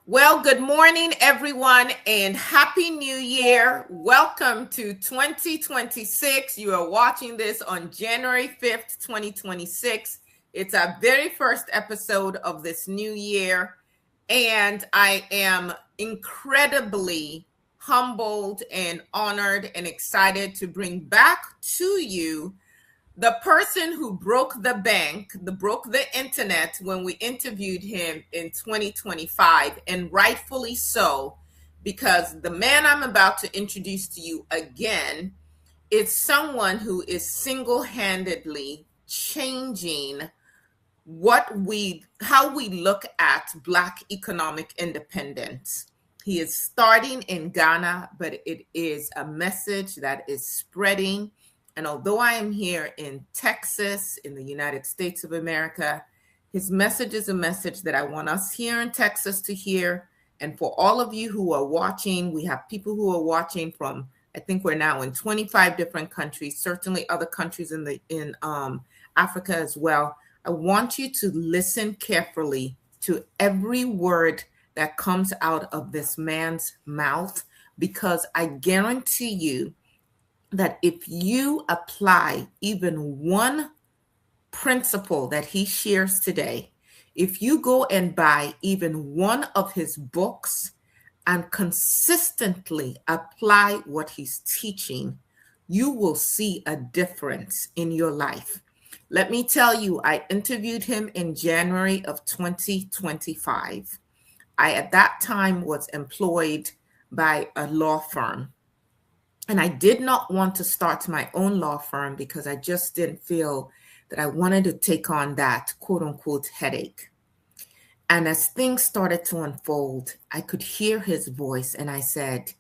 Well, good morning, everyone, and Happy New Year. Welcome to 2026. You are watching this on January 5th, 2026. It's our very first episode of this new year, and I am incredibly humbled and honored and excited to bring back to you the person who broke the bank, broke the internet when we interviewed him in 2025, and rightfully so, because the man I'm about to introduce to you again is someone who is single-handedly changing how we look at Black economic independence. He is starting in Ghana, but it is a message that is spreading. And although I am here in Texas, in the United States of America, his message is a message that I want us here in Texas to hear. And for all of you who are watching, we have people who are watching from, I think we're now in 25 different countries, certainly other countries in Africa as well. I want you to listen carefully to every word that comes out of this man's mouth, because I guarantee you that if you apply even one principle that he shares today, if you go and buy even one of his books and consistently apply what he's teaching, you will see a difference in your life. Let me tell you, I interviewed him in January of 2025. I, at that time, was employed by a law firm. And I did not want to start my own law firm because I just didn't feel that I wanted to take on that quote unquote headache. And as things started to unfold, I could hear his voice and I said,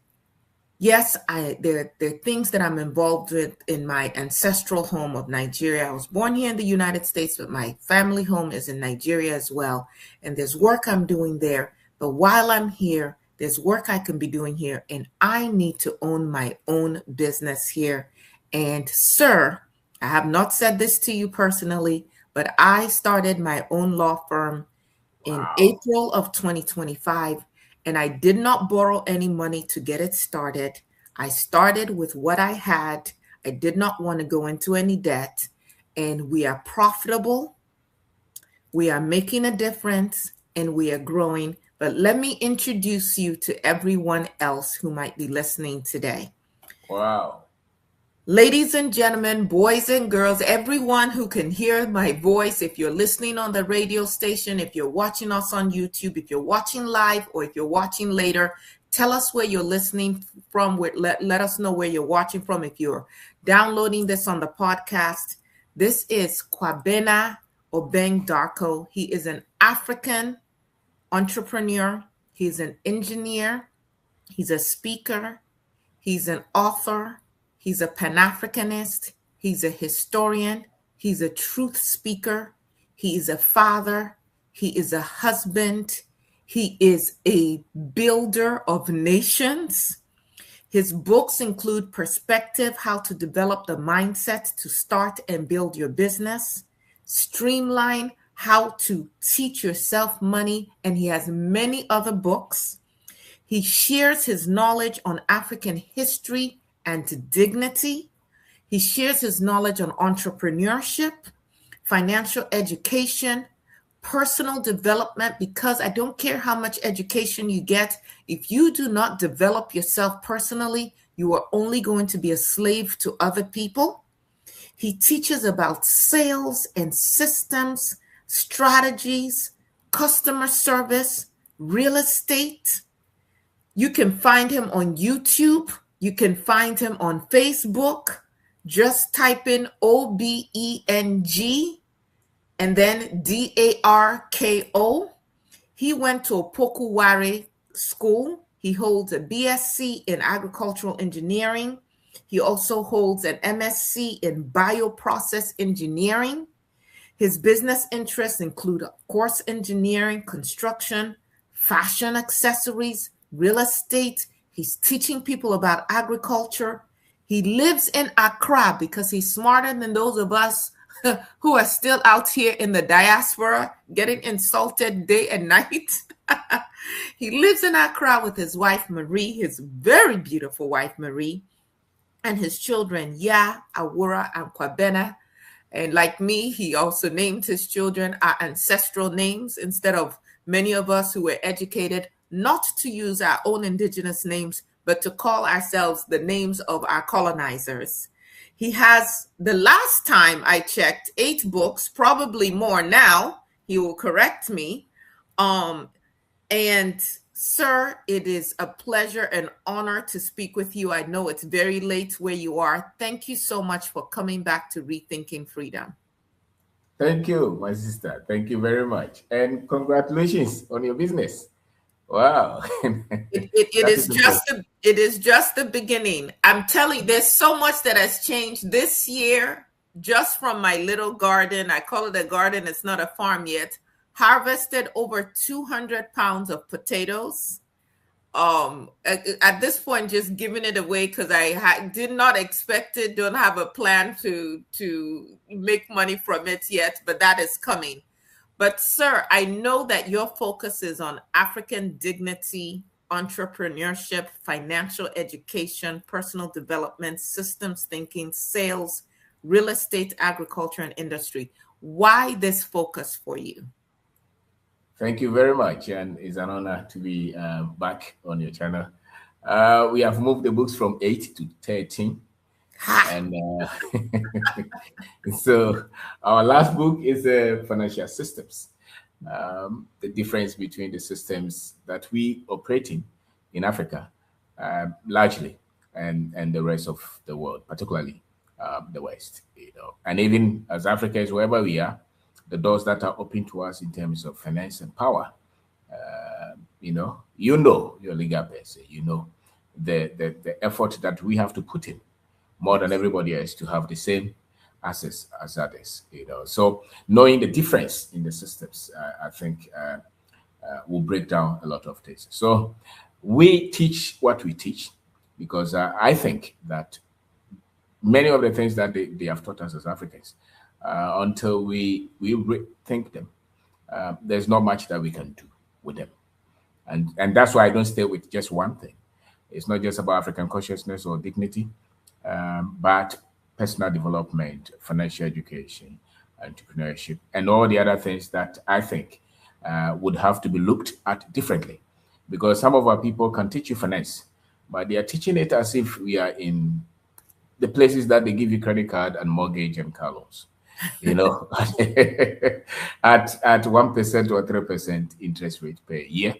yes, there are things that I'm involved with in my ancestral home of Nigeria. I was born here in the United States, but my family home is in Nigeria as well. And there's work I'm doing there. But while I'm here, there's work I can be doing here. And I need to own my own business here. And sir, I have not said this to you personally, but I started my own law firm in April of 2025. And I did not borrow any money to get it started. I started with what I had. I did not want to go into any debt. And we are profitable. We are making a difference and we are growing. But let me introduce you to everyone else who might be listening today. Wow. Ladies and gentlemen, boys and girls, everyone who can hear my voice, if you're listening on the radio station, if you're watching us on YouTube, if you're watching live, or if you're watching later, tell us where you're listening from. Let us know where you're watching from. If you're downloading this on the podcast, this is Kwabena Obeng Darko. He is an African entrepreneur. He's an engineer. He's a speaker. He's an author. He's a Pan-Africanist. He's a historian. He's a truth speaker. He is a father. He is a husband. He is a builder of nations. His books include Perspective, How to Develop the Mindset to Start and Build Your Business, Streamline, How to Teach Yourself Money, and he has many other books. He shares his knowledge on African history and dignity. He shares his knowledge on entrepreneurship, financial education, personal development, because I don't care how much education you get. If you do not develop yourself personally, you are only going to be a slave to other people. He teaches about sales and systems, strategies, customer service, real estate. You can find him on YouTube. You can find him on Facebook. Just type in OBENG and then DARKO. He went to Opokuware School. He holds a BSc in agricultural engineering. He also holds an MSc in bioprocess engineering. His business interests include, of course, engineering, construction, fashion accessories, real estate. He's teaching people about agriculture. He lives in Accra because he's smarter than those of us who are still out here in the diaspora getting insulted day and night. He lives in Accra with his wife, Marie, his very beautiful wife, Marie, and his children, Ya, Awura, and Kwabena. And like me, he also named his children our ancestral names instead of many of us who were educated not to use our own indigenous names, but to call ourselves the names of our colonizers. He has, the last time I checked, 8 books, probably more now. He will correct me. And sir, it is a pleasure and honor to speak with you. I know it's very late where you are. Thank you so much for coming back to Rethinking Freedom. Thank you, my sister. Thank you very much. And congratulations on your business. Wow. It is just the beginning. I'm telling you, there's so much that has changed this year just from my little garden. I call it a garden. It's not a farm yet. Harvested over 200 pounds of potatoes. At this point, just giving it away because I did not expect it. Don't have a plan to make money from it yet, but that is coming. But sir, I know that your focus is on African dignity, entrepreneurship, financial education, personal development, systems thinking, sales, real estate, agriculture, and industry. Why this focus for you? Thank you very much, and it's an honor to be back on your channel. We have moved the books from 8 to 13. And so our last book is Financial Systems. The difference between the systems that we operate in Africa, largely, and the rest of the world, particularly the West. And even as Africans, wherever we are, the doors that are open to us in terms of finance and power, your legal person, the effort that we have to put in more than everybody else to have the same access as others. So knowing the difference in the systems, I think will break down a lot of things. So we teach what we teach because I think that many of the things that they have taught us as Africans, until we rethink them, there's not much that we can do with them. And that's why I don't stay with just one thing. It's not just about African consciousness or dignity, but personal development, financial education, entrepreneurship, and all the other things that I think would have to be looked at differently. Because some of our people can teach you finance, but they are teaching it as if we are in the places that they give you credit card and mortgage and car loans. at 1% or 3% interest rate per year.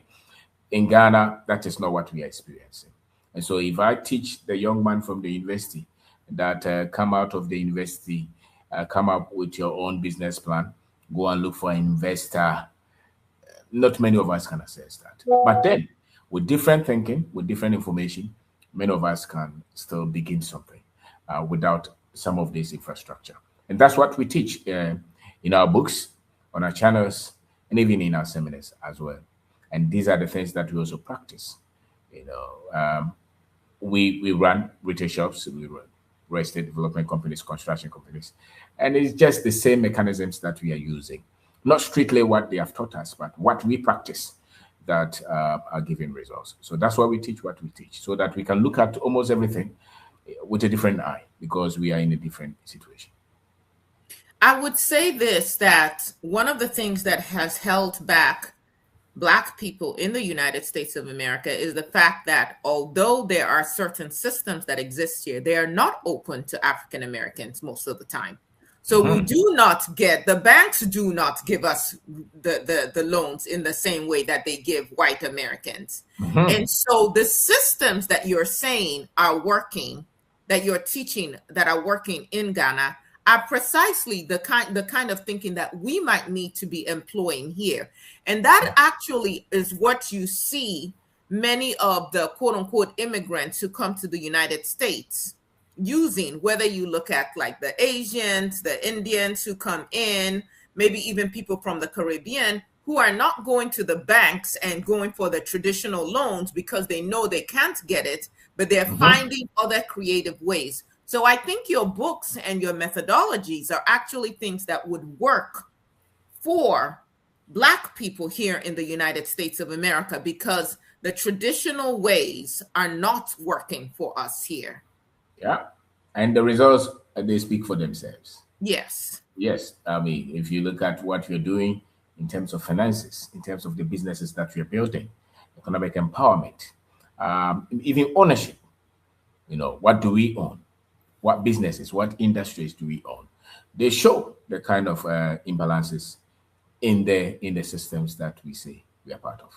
In Ghana, that is not what we are experiencing. And so if I teach the young man from the university that come out of the university, come up with your own business plan, go and look for an investor, not many of us can assess that. But then with different thinking, with different information, many of us can still begin something without some of this infrastructure. And that's what we teach in our books, on our channels, and even in our seminars as well. And these are the things that we also practice. We run retail shops, we run real estate development companies, construction companies, and it's just the same mechanisms that we are using. Not strictly what they have taught us, but what we practice that are giving results. So that's why we teach what we teach, so that we can look at almost everything with a different eye, because we are in a different situation. I would say this, that one of the things that has held back Black people in the United States of America is the fact that although there are certain systems that exist here, they are not open to African Americans most of the time. So we do not get, the banks do not give us the loans in the same way that they give white Americans. And so the systems that you're saying are working, that you're teaching that are working in Ghana, are precisely the kind of thinking that we might need to be employing here. And that actually is what you see many of the quote unquote immigrants who come to the United States using, whether you look at like the Asians, the Indians who come in, maybe even people from the Caribbean, who are not going to the banks and going for the traditional loans because they know they can't get it, but they're finding other creative ways. So I think your books and your methodologies are actually things that would work for Black people here in the United States of America, because the traditional ways are not working for us here. Yeah. And the results, they speak for themselves. Yes. Yes. I mean, if you look at what you're doing in terms of finances, in terms of the businesses that you're building, economic empowerment, even ownership, what do we own? What businesses, what industries do we own? They show the kind of imbalances in the systems that we say we are part of.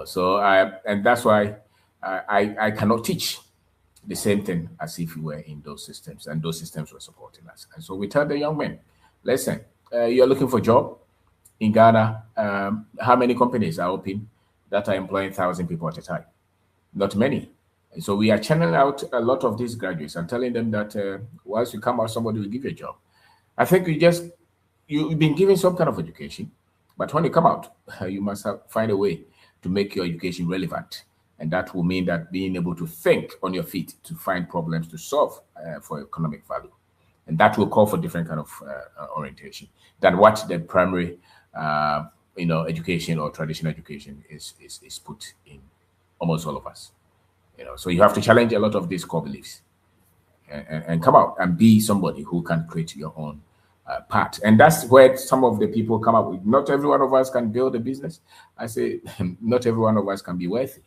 So and that's why I cannot teach the same thing as if we were in those systems and those systems were supporting us. And so we tell the young men, listen, you're looking for a job in Ghana. How many companies are open that are employing 1,000 people at a time? Not many. And so we are channeling out a lot of these graduates and telling them that once you come out, somebody will give you a job. I think you've been given some kind of education, but when you come out, you must find a way to make your education relevant. And that will mean that being able to think on your feet to find problems to solve for economic value. And that will call for different kind of orientation than what the primary, education or traditional education is put in almost all of us. So you have to challenge a lot of these core beliefs and come out and be somebody who can create your own path. And that's where some of the people come up with. Not every one of us can build a business. I say, not every one of us can be wealthy.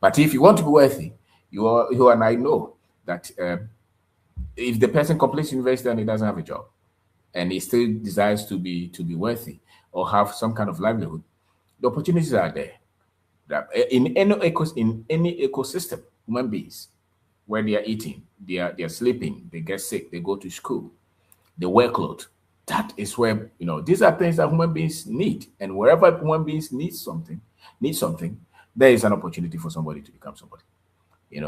But if you want to be wealthy, you and I know that if the person completes university and he doesn't have a job, and he still desires to be wealthy or have some kind of livelihood, the opportunities are there. That in any ecosystem, human beings, where they are eating, they are sleeping, they get sick, they go to school, the workload. That is where these are things that human beings need, and wherever human beings need something, there is an opportunity for somebody to become somebody.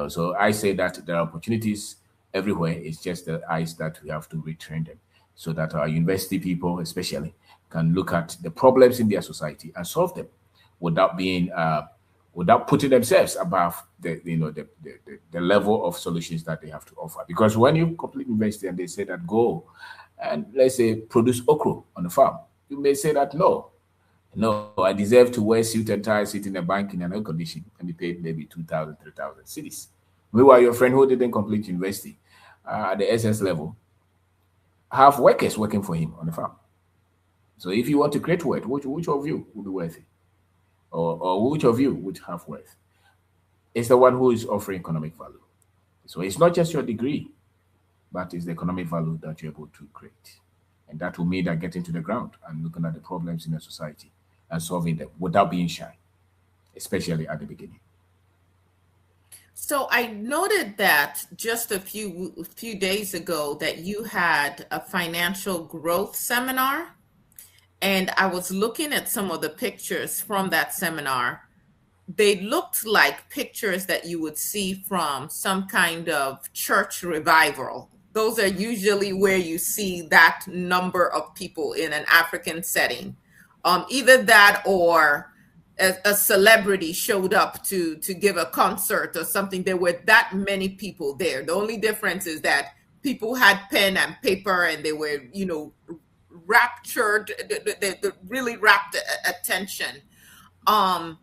So I say that there are opportunities everywhere. It's just the eyes that we have to retrain them, so that our university people, especially, can look at the problems in their society and solve them without being without putting themselves above the level of solutions that they have to offer. Because when you complete university and they say that go and let's say produce okra on the farm, you may say that no, I deserve to wear suit and tie, sit in a bank in an air condition and be paid maybe 2,000, 3,000 cities. Meanwhile, your friend who didn't complete university at the SS level have workers working for him on the farm. So if you want to create wealth, which of you will be worthy? Or which of you would have wealth? It's the one who is offering economic value. So it's not just your degree, but it's the economic value that you're able to create. And that will mean that getting to the ground and looking at the problems in the society and solving them without being shy, especially at the beginning. So I noted that just a few days ago that you had a financial growth seminar, and I was looking at some of the pictures from that seminar. They looked like pictures that you would see from some kind of church revival. Those are usually where you see that number of people in an African setting. Either that or a celebrity showed up to give a concert or something. There were that many people there. The only difference is that people had pen and paper and they were, raptured, they really rapt attention. Um,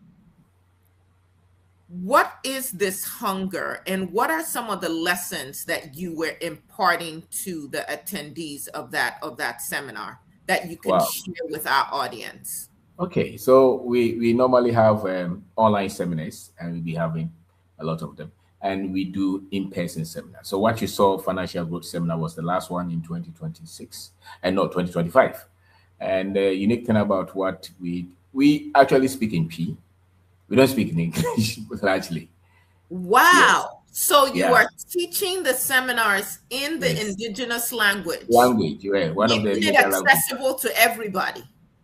what is this hunger, and what are some of the lessons that you were imparting to the attendees of that seminar that you can Wow. share with our audience? Okay, so we normally have online seminars, and we'll be having a lot of them, and we do in-person seminars. So what you saw, financial growth seminar, was the last one in 2026, and no, 2025. And the unique thing about what we actually speak in P, we don't speak in English largely. Yes, Wow. So you yeah, are teaching the seminars in the yes. indigenous language, Language, yeah, one of the making it major languages. accessible to everybody.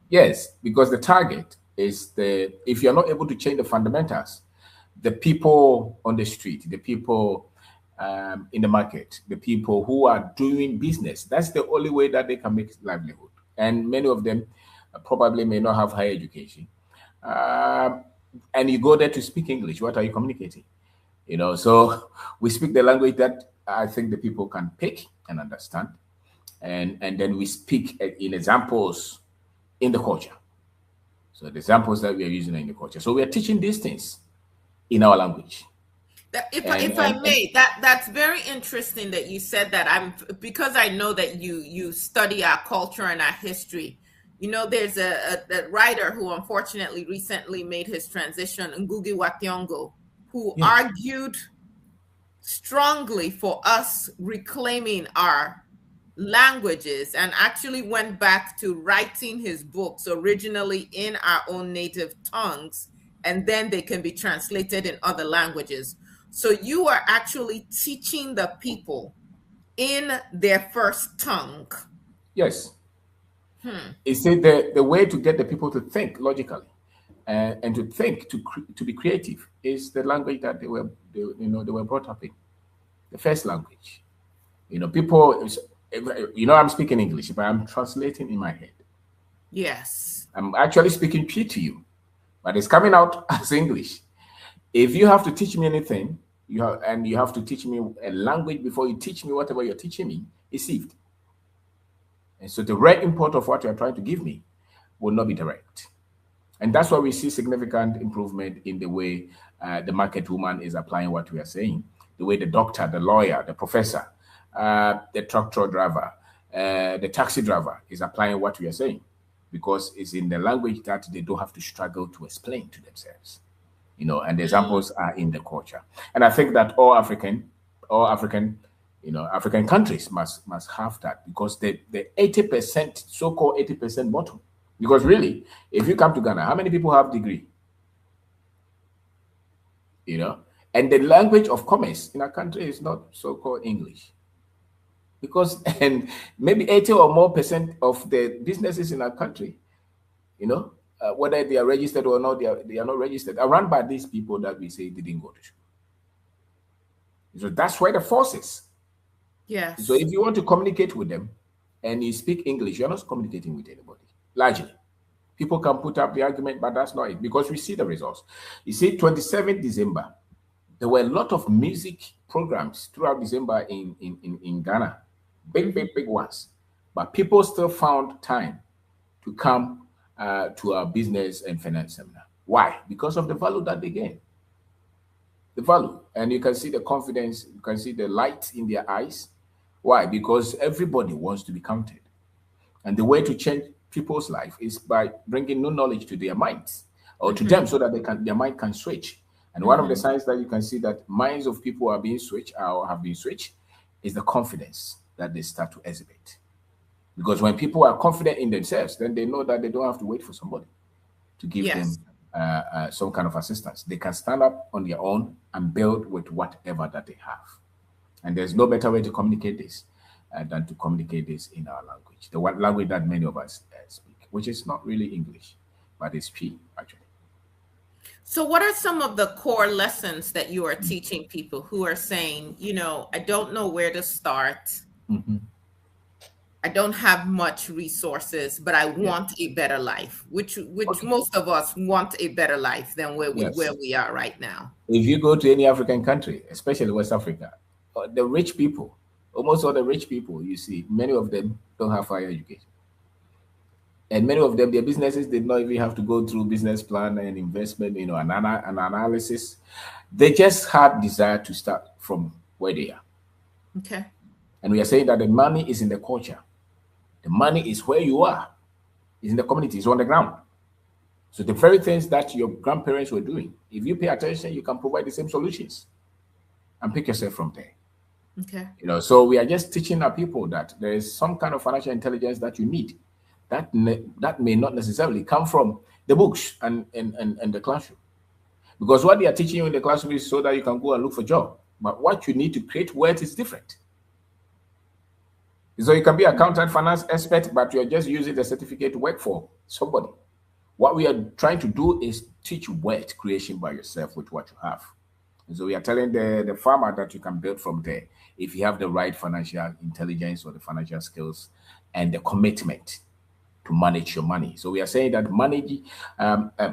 Yes, because the target is if you're not able to change the fundamentals, the people on the street, the people in the market, the people who are doing business, that's the only way that they can make livelihood. And many of them probably may not have higher education. Um, and you go there to speak English, what are you communicating? So we speak the language that I think the people can pick and understand, and then we speak in examples in the culture. So the examples that we are using are in the culture. So we are teaching these things in our language. If I may, that's very interesting that you said that. I'm because I know that you study our culture and our history. You know, there's a writer who unfortunately recently made his transition, Ngugi wa Thiong'o, who Yeah. argued strongly for us reclaiming our languages and actually went back to writing his books originally in our own native tongues, and then they can be translated in other languages. So you are actually teaching the people in their first tongue. Yes. Hmm. You see, the way to get the people to think logically and to think to be creative is the language that they were brought up in, the first language. People, I'm speaking English, but I'm translating in my head. Yes. I'm actually speaking P to you, but it's coming out as English. If you have to teach me anything, you have to teach me a language before you teach me whatever you're teaching me, it's received. And so the right import of what you're trying to give me will not be direct. And that's why we see significant improvement in the way the market woman is applying what we are saying, the way the doctor, the lawyer, the professor, the tractor driver, the taxi driver is applying what we are saying, because it's in the language that they don't have to struggle to explain to themselves. And the examples are in the culture. And I think that all African countries must have that, because the 80%, so-called 80% bottom. Because really, if you come to Ghana, how many people have degree? And the language of commerce in our country is not so-called English. Because and maybe 80 or more percent of the businesses in our country, whether they are registered or not, they are not registered, are run by these people that we say didn't go to school. So that's where the force is. Yes. So if you want to communicate with them and you speak English, you're not communicating with anybody, largely. People can put up the argument, but that's not it, because we see the results. You see, 27th December, there were a lot of music programs throughout December in Ghana, big ones. But people still found time to come to our business and finance seminar. Why? Because of the value that they gain. The value. And you can see the confidence, you can see the light in their eyes. Why? Because everybody wants to be counted. And the way to change people's life is by bringing new knowledge to their minds, or to them, so that their mind can switch. And one of the signs that you can see that minds of people are being switched or have been switched is the confidence that they start to exhibit. Because when people are confident in themselves, then they know that they don't have to wait for somebody to give Yes. them some kind of assistance. They can stand up on their own and build with whatever that they have. And there's no better way to communicate this than to communicate this in our language, the one language that many of us speak, which is not really English, but it's P, actually. So, what are some of the core lessons that you are teaching people who are saying, I don't know where to start. I don't have much resources, but I want a better life, which Okay. most of us want a better life than where Yes. we are right now. If you go to any African country, especially West Africa, the rich people, almost all the rich people you see, many of them don't have higher education. And many of them, their businesses did not even have to go through business plan and investment, an analysis. They just had desire to start from where they are. Okay. And we are saying that the money is in the culture. The money is where you are. It's in the community. It's on the ground. So the very things that your grandparents were doing, if you pay attention, you can provide the same solutions and pick yourself from there. Okay. So we are just teaching our people that there is some kind of financial intelligence that you need that may not necessarily come from the books and the classroom. Because what they are teaching you in the classroom is so that you can go and look for a job. But what you need to create wealth is different. So you can be accountant, finance expert, but you're just using the certificate to work for somebody. What we are trying to do is teach wealth creation by yourself with what you have. And so we are telling the farmer that you can build from there if you have the right financial intelligence or the financial skills and the commitment to manage your money. So we are saying that managing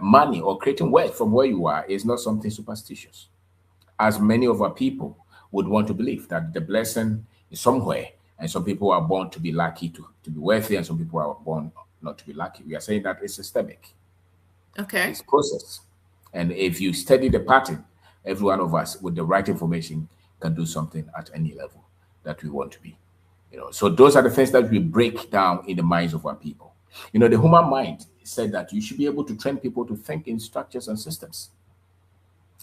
money or creating wealth from where you are is not something superstitious. As many of our people would want to believe that the blessing is somewhere, and some people are born to be lucky to be wealthy, and some people are born not to be lucky. We are saying that it's systemic, Okay. it's process. And if you study the pattern, every one of us with the right information can do something at any level that we want to be. So those are the things that we break down in the minds of our people. The human mind said that you should be able to train people to think in structures and systems.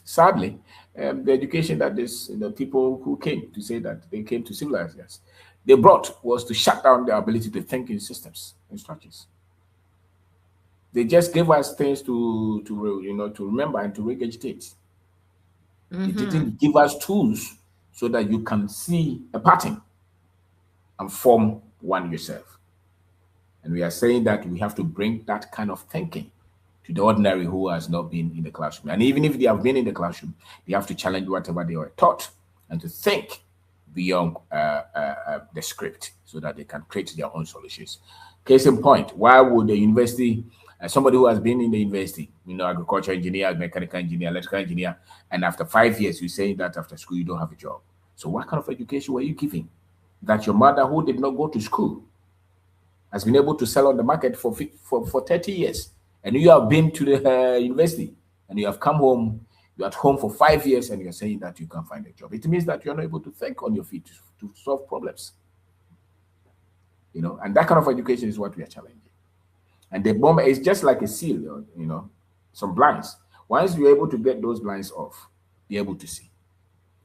Sadly, the education that the people who came to say that they came to civilize us, they brought was to shut down their ability to think in systems and structures. They just gave us things to remember and to regurgitate. They Mm-hmm. didn't give us tools so that you can see a pattern and form one yourself. And we are saying that we have to bring that kind of thinking to the ordinary who has not been in the classroom. And even if they have been in the classroom, they have to challenge whatever they were taught and to think beyond the script so that they can create their own solutions. Case in point, why would the university, somebody who has been in the university, agriculture engineer, mechanical engineer, electrical engineer, and after 5 years, you say that after school you don't have a job. So what kind of education were you giving? That your mother, who did not go to school, has been able to sell on the market for 30 years. And you have been to the university and you have come home, you're at home for 5 years and you're saying that you can't find a job. It means that you're not able to think on your feet to solve problems. And that kind of education is what we are challenging. And the bomb is just like a seal, some blinds. Once you're able to get those blinds off, be able to see.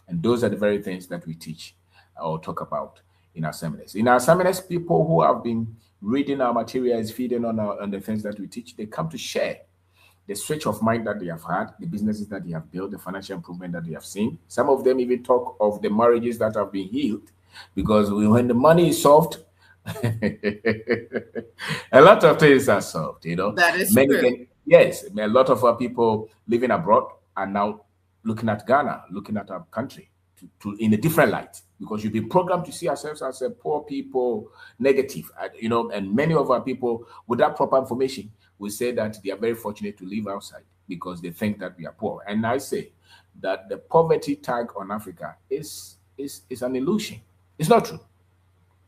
And those are the very things that we teach or talk about in our seminars. In our seminars, people who have been reading our materials, feeding on the things that we teach, they come to share the switch of mind that they have had, the businesses that they have built, the financial improvement that they have seen. Some of them even talk of the marriages that have been healed, because when the money is solved, a lot of things are solved. That is Many true. can, yes, a lot of our people living abroad are now looking at Ghana, looking at our country in a different light, because you've been programmed to see ourselves as a poor people, negative, and many of our people without proper information will say that they are very fortunate to live outside because they think that we are poor. And I say that the poverty tag on Africa is an illusion. It's not true.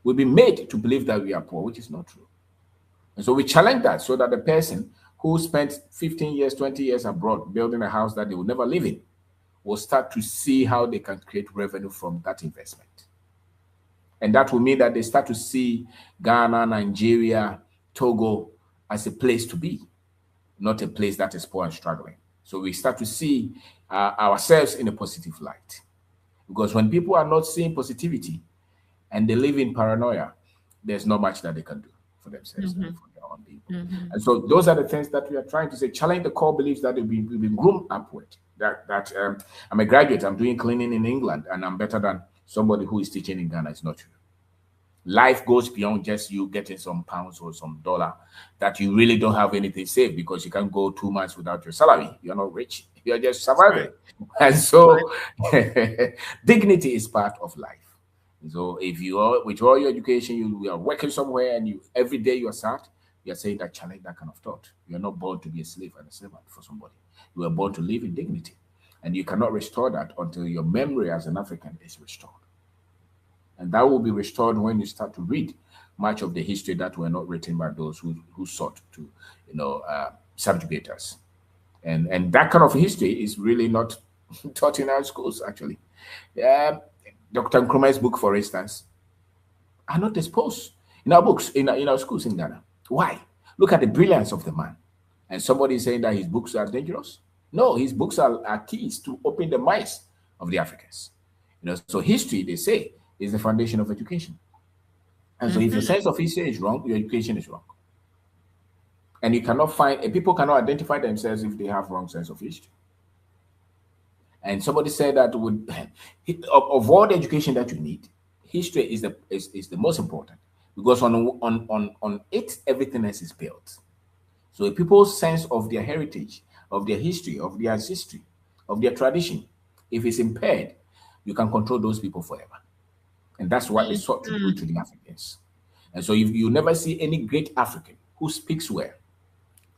We've been made to believe that we are poor, which is not true. And so we challenge that so that the person who spent 15 years, 20 years abroad building a house that they will never live in will start to see how they can create revenue from that investment. And that will mean that they start to see Ghana, Nigeria, Togo as a place to be, not a place that is poor and struggling. So we start to see ourselves in a positive light. Because when people are not seeing positivity and they live in paranoia, there's not much that they can do for themselves and for their own people. Mm-hmm. And so those are the things that we are trying to say, challenge the core beliefs that we've been groomed upward. That I'm a graduate, I'm doing cleaning in England, and I'm better than somebody who is teaching in Ghana. It's not true. Life goes beyond just you getting some pounds or some dollar that you really don't have anything saved, because you can't go 2 months without your salary. You're not rich. You're just That's right. surviving. And so dignity is part of life. So if you are with all your education, you are working somewhere and every day you are sad, you are saying that challenge that kind of thought. You are not born to be a slave and a servant for somebody. You are born to live in dignity. And you cannot restore that until your memory as an African is restored. And that will be restored when you start to read much of the history that were not written by those who sought to, subjugate us. And that kind of history is really not taught in our schools, actually. Yeah, Dr. Nkrumah's book, for instance, are not exposed in our books, in our schools in Ghana. Why? Look at the brilliance of the man. And somebody is saying that his books are dangerous. No, his books are keys to open the minds of the Africans. So history, they say, is the foundation of education. And so if your Mm-hmm. sense of history is wrong, your education is wrong. And you cannot people cannot identify themselves if they have wrong sense of history. And somebody said that of all the education that you need, history is the most important, because on it everything else is built. So a people's sense of their heritage, of their history, of their ancestry, of their tradition, if it's impaired, you can control those people forever. And that's what they sought to do Mm-hmm. to the Africans. And so you never see any great African who speaks well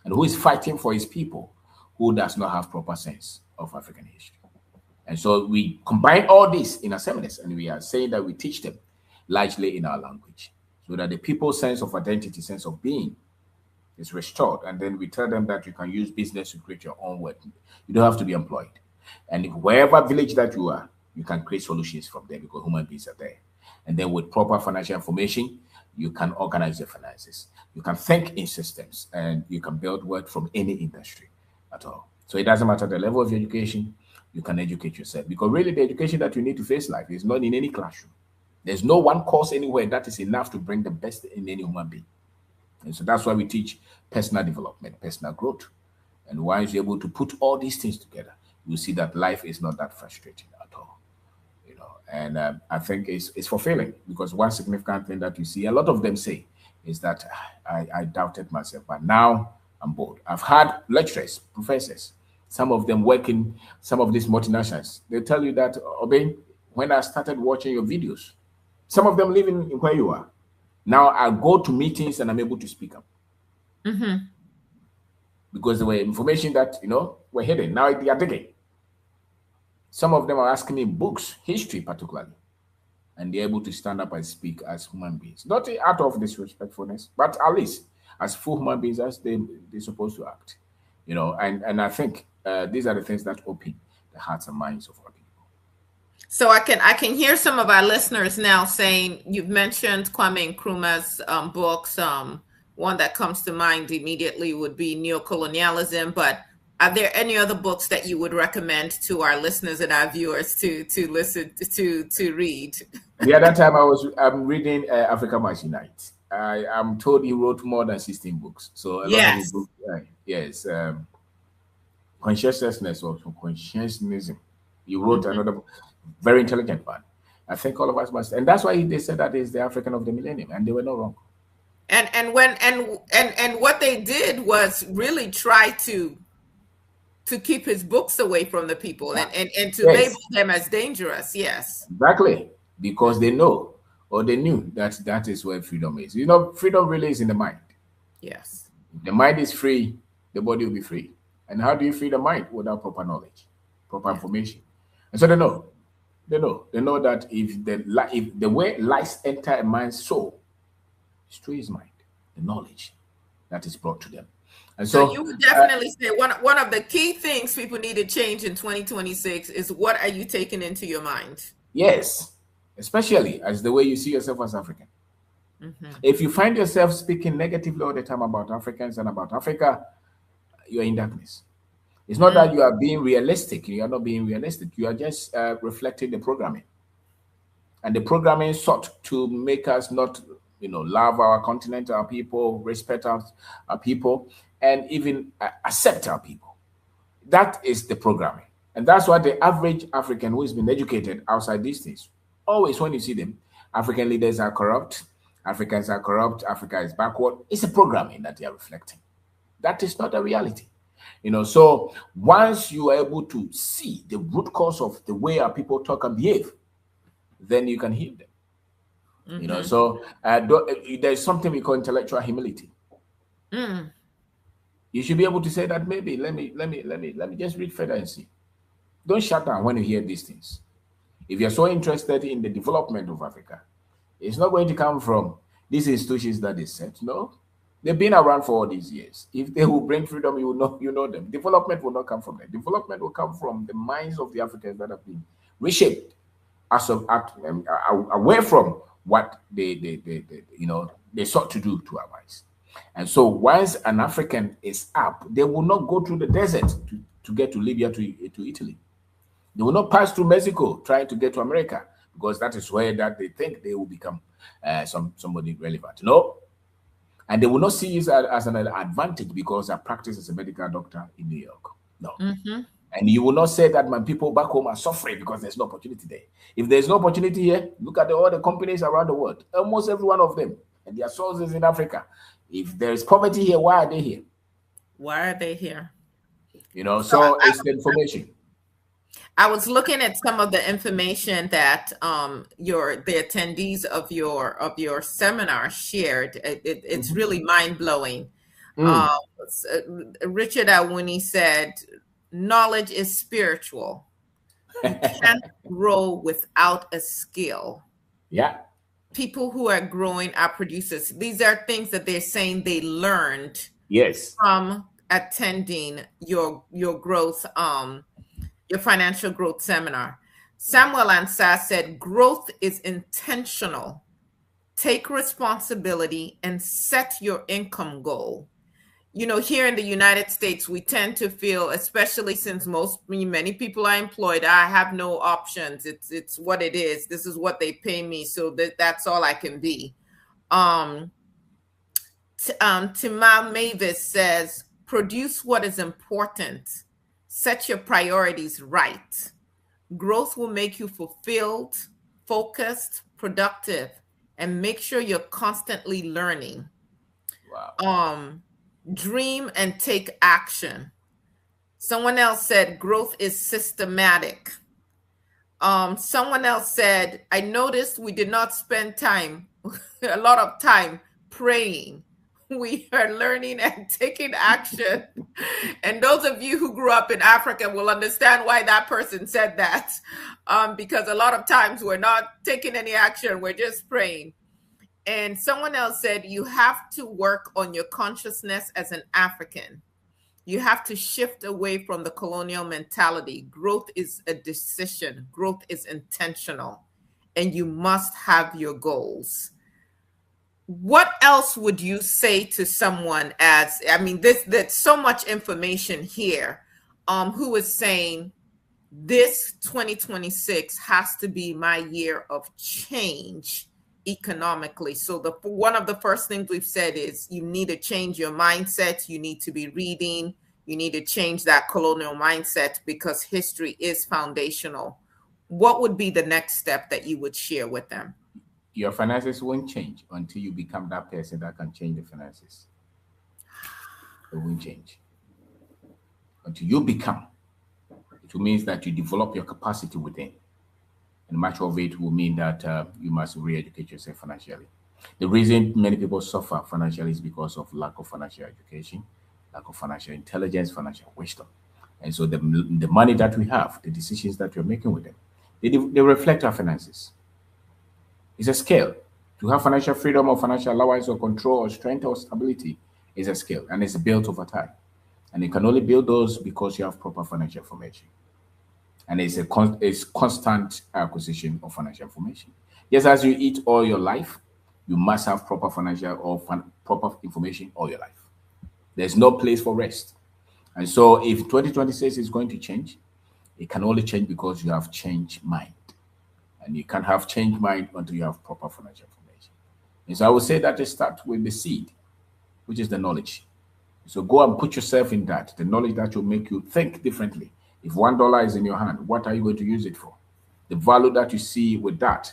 and who is fighting for his people who does not have proper sense of African history. And so we combine all this in assemblies, and we are saying that we teach them largely in our language, so that the people's sense of identity, sense of being is restored. And then we tell them that you can use business to create your own work. You don't have to be employed. And if wherever village that you are, you can create solutions from there because human beings are there. And then with proper financial information, you can organize your finances. You can think in systems and you can build wealth from any industry at all. So it doesn't matter the level of your education, you can educate yourself. Because really the education that you need to face life is not in any classroom. There's no one course anywhere that is enough to bring the best in any human being. And so that's why we teach personal development, personal growth. And once you're able to put all these things together, you see that life is not that frustrating at all. And I think it's fulfilling because one significant thing that you see a lot of them say is that I doubted myself, but now I'm bold. I've had lecturers, professors, some of them working some of these multinationals. They tell you that, Obey, when I started watching your videos, some of them living in where you are. Now I go to meetings and I'm able to speak up because there were information that were hidden. Now they are digging. Some of them are asking me books, history particularly, and they're able to stand up and speak as human beings, not out of disrespectfulness, but at least as full human beings as they're supposed to act. And I think these are the things that open the hearts and minds of our people. So I can hear some of our listeners now saying, you've mentioned Kwame Nkrumah's books. One that comes to mind immediately would be Neocolonialism, but are there any other books that you would recommend to our listeners and our viewers to listen to read? The other time I'm reading Africa Must Unite. I'm told he wrote more than 16 books. So a lot of his Yes. books, yes, consciousness or conscientiousness. He wrote another very intelligent one. I think all of us must, and that's why they said that is the African of the millennium, and they were not wrong. And what they did was really try to keep his books away from the people and to label Yes, them as dangerous. Yes. exactly. Because they know or they knew that that is where freedom is. Freedom really is in the mind. Yes. If the mind is free, the body will be free. And how do you free the mind? Without proper knowledge, proper Yeah. information. And so they know. They know that if the way lies enter a man's soul, it's through his mind, the knowledge that is brought to them. And So you so, would definitely say one of the key things people need to change in 2026 is, what are you taking into your mind? yes, especially as the way you see yourself as African. Mm-hmm. If you find yourself speaking negatively all the time about Africans and about Africa, you are in darkness. It's not that you are being realistic. You are not being realistic. You are just reflecting the programming. And the programming sought to make us not, love our continent, our people, respect our people, and even accept our people. That is the programming. And that's why the average African who has been educated outside these things, always when you see them, African leaders are corrupt, Africans are corrupt, Africa is backward. It's a programming that they are reflecting. That is not a reality. So once you are able to see the root cause of the way our people talk and behave, then you can heal them. So there's something we call intellectual humility. You should be able to say that maybe let me just read further and see. Don't shut down when you hear these things. If you're so interested in the development of Africa, it's not going to come from these institutions that they set. No, they've been around for all these years. If they will bring freedom, you know them. Development will not come from them. Development will come from the minds of the Africans that have been reshaped away from what they sought to do to our minds. And so once an African is up, they will not go through the desert to get to Libya to Italy. They will not pass through Mexico trying to get to America, because that is where that they think they will become somebody relevant. No. And they will not see it as an advantage because I practice as a medical doctor in New York. No. And you will not say that my people back home are suffering because there's no opportunity there. If there's no opportunity here, look at all the companies around the world, almost every one of them, and their sources in Africa. If there is poverty here, why are they here? Why are they here? So it's the information. I was looking at some of the information that the attendees of your seminar shared. It's really mind blowing. Richard Awuni said, "Knowledge is spiritual." You can't grow without a skill. Yeah. People who are growing are producers. These are things that they're saying they learned Yes. from attending your growth, your financial growth seminar. Samuel Ansah said, growth is intentional. Take responsibility and set your income goal. You know, here in the United States, we tend to feel, especially since many people are employed, I have no options. It's what it is. This is what they pay me, so that's all I can be. Timal Mavis says, produce what is important. Set your priorities right. Growth will make you fulfilled, focused, productive, and make sure you're constantly learning. Wow. Dream and take action. Someone else said growth is systematic. Someone else said, I noticed we did not spend time, a lot of time praying. We are learning and taking action. And those of you who grew up in Africa will understand why that person said that. Because a lot of times we're not taking any action, we're just praying. And someone else said, you have to work on your consciousness as an African. You have to shift away from the colonial mentality. Growth is a decision. Growth is intentional. And you must have your goals. What else would you say to someone there's so much information here, who is saying this 2026 has to be my year of change economically. So one of the first things we've said is you need to change your mindset. You need to be reading. You need to change that colonial mindset because history is foundational. What would be the next step that you would share with them? Your finances won't change until you become that person that can change the finances. It won't change until you become. It means that you develop your capacity within. And much of it will mean that you must re-educate yourself financially. The reason many people suffer financially is because of lack of financial education, lack of financial intelligence, financial wisdom. And so the money that we have, the decisions that we're making with them, they reflect our finances. It's a scale. To have financial freedom or financial allowance or control or strength or stability is a skill, and it's built over time. And you can only build those because you have proper financial information. And it's constant acquisition of financial information. Just as you eat all your life, you must have proper financial or proper information all your life. There's no place for rest. And so if 2026 is going to change, it can only change because you have changed mind. And you can't have changed mind until you have proper financial information. And so I would say that it starts with the seed, which is the knowledge. So go and put yourself in that, the knowledge that will make you think differently. If $1 is in your hand, what are you going to use it for? The value that you see with that.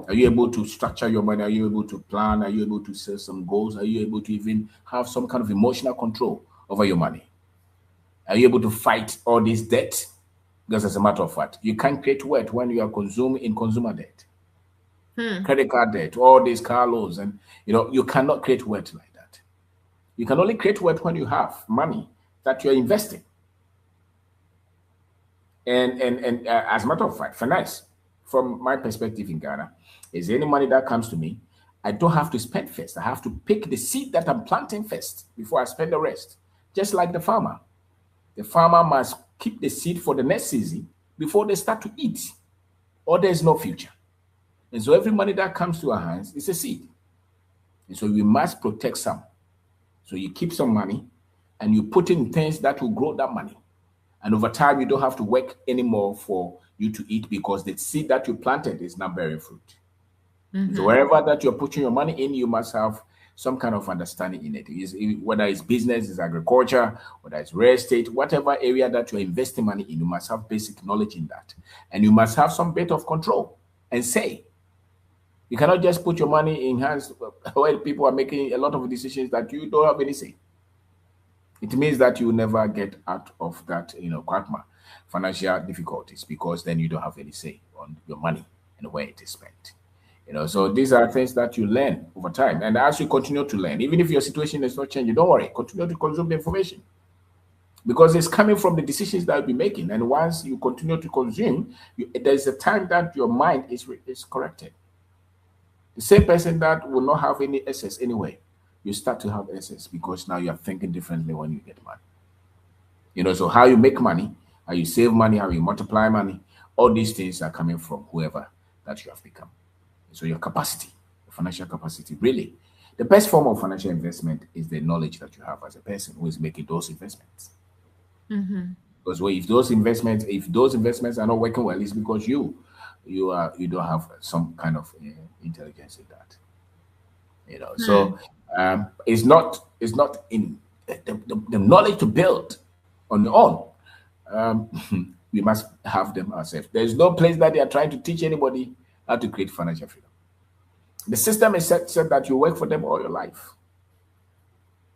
Are you able to structure your money? Are you able to plan? Are you able to set some goals? Are you able to even have some kind of emotional control over your money? Are you able to fight all this debt? Because as a matter of fact, you can't create wealth when you are in consumer debt, credit card debt, all these car loans, and you cannot create wealth like that. You can only create wealth when you have money that you're investing. And as a matter of fact, finance, from my perspective in Ghana, is any money that comes to me, I don't have to spend first. I have to pick the seed that I'm planting first before I spend the rest. Just like the farmer. The farmer must keep the seed for the next season before they start to eat, or there's no future. And so every money that comes to our hands is a seed. And so we must protect some. So you keep some money and you put in things that will grow that money. And over time, you don't have to work anymore for you to eat because the seed that you planted is not bearing fruit. So wherever that you're putting your money in, you must have some kind of understanding in it. Whether it's business, it's agriculture, whether it's real estate, whatever area that you're investing money in, you must have basic knowledge in that. And you must have some bit of control and say. You cannot just put your money in hands where people are making a lot of decisions that you don't have any say. It means that you never get out of that, quagmire, financial difficulties, because then you don't have any say on your money and where it is spent. So these are things that you learn over time. And as you continue to learn, even if your situation is not changing, don't worry, continue to consume the information. because it's coming from the decisions that you'll be making. And once you continue to consume, there's a time that your mind is corrected. The same person that will not have any excess anyway, you start to have excess because now you are thinking differently when you get money. So how you make money, how you save money, how you multiply money, all these things are coming from whoever that you have become. So your capacity, your financial capacity, really, the best form of financial investment is the knowledge that you have as a person who is making those investments. Mm-hmm. Because if those investments are not working well, it's because you don't have some kind of intelligence in that. Hmm. So it's not in the knowledge to build on your own. We must have them ourselves. There's no place that they are trying to teach anybody how to create financial freedom. The system is set that you work for them all your life.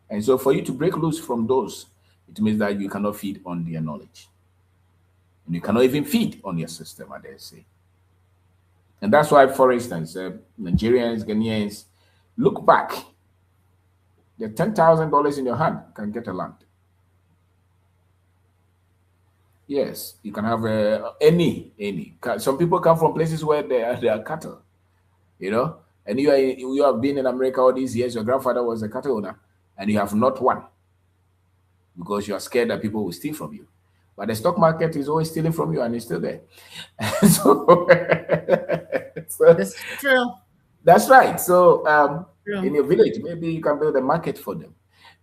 And so for you to break loose from those, it means that you cannot feed on their knowledge. And you cannot even feed on your system, I dare say. And that's why, for instance, Nigerians, Ghanaians, look back. The $10,000 in your hand can get a land. Yes, you can have any. Some people come from places where there are cattle, you know, and you have been in America all these years. Your grandfather was a cattle owner, and you have not one because you are scared that people will steal from you. But the stock market is always stealing from you, and it's still there. so, so This is true. that's right. So in True. your village, maybe you can build a market for them,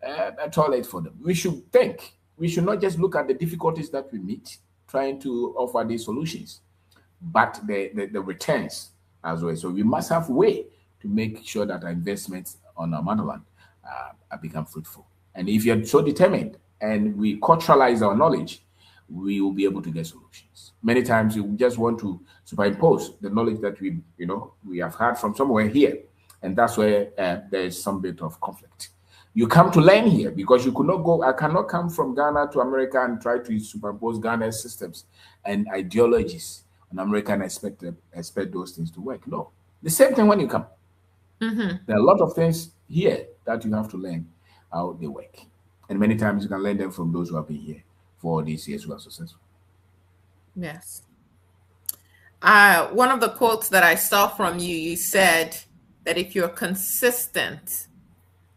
a toilet for them. We should think. We should not just look at the difficulties that we meet trying to offer these solutions, but the returns as well. So we must have a way to make sure that our investments on our motherland become fruitful. And if you're so determined and we culturalize our knowledge, we will be able to get solutions. Many times we just want to superimpose the knowledge that we have had from somewhere here, and that's where there is some bit of conflict. You come to learn here because you could not go. I cannot come from Ghana to America and try to superimpose Ghana's systems and ideologies on America and expect those things to work. No, the same thing when you come. Mm-hmm. There are a lot of things here that you have to learn how they work, and many times you can learn them from those who have been here for all these years who are successful. Yes. One of the quotes that I saw from you, you said that if you're consistent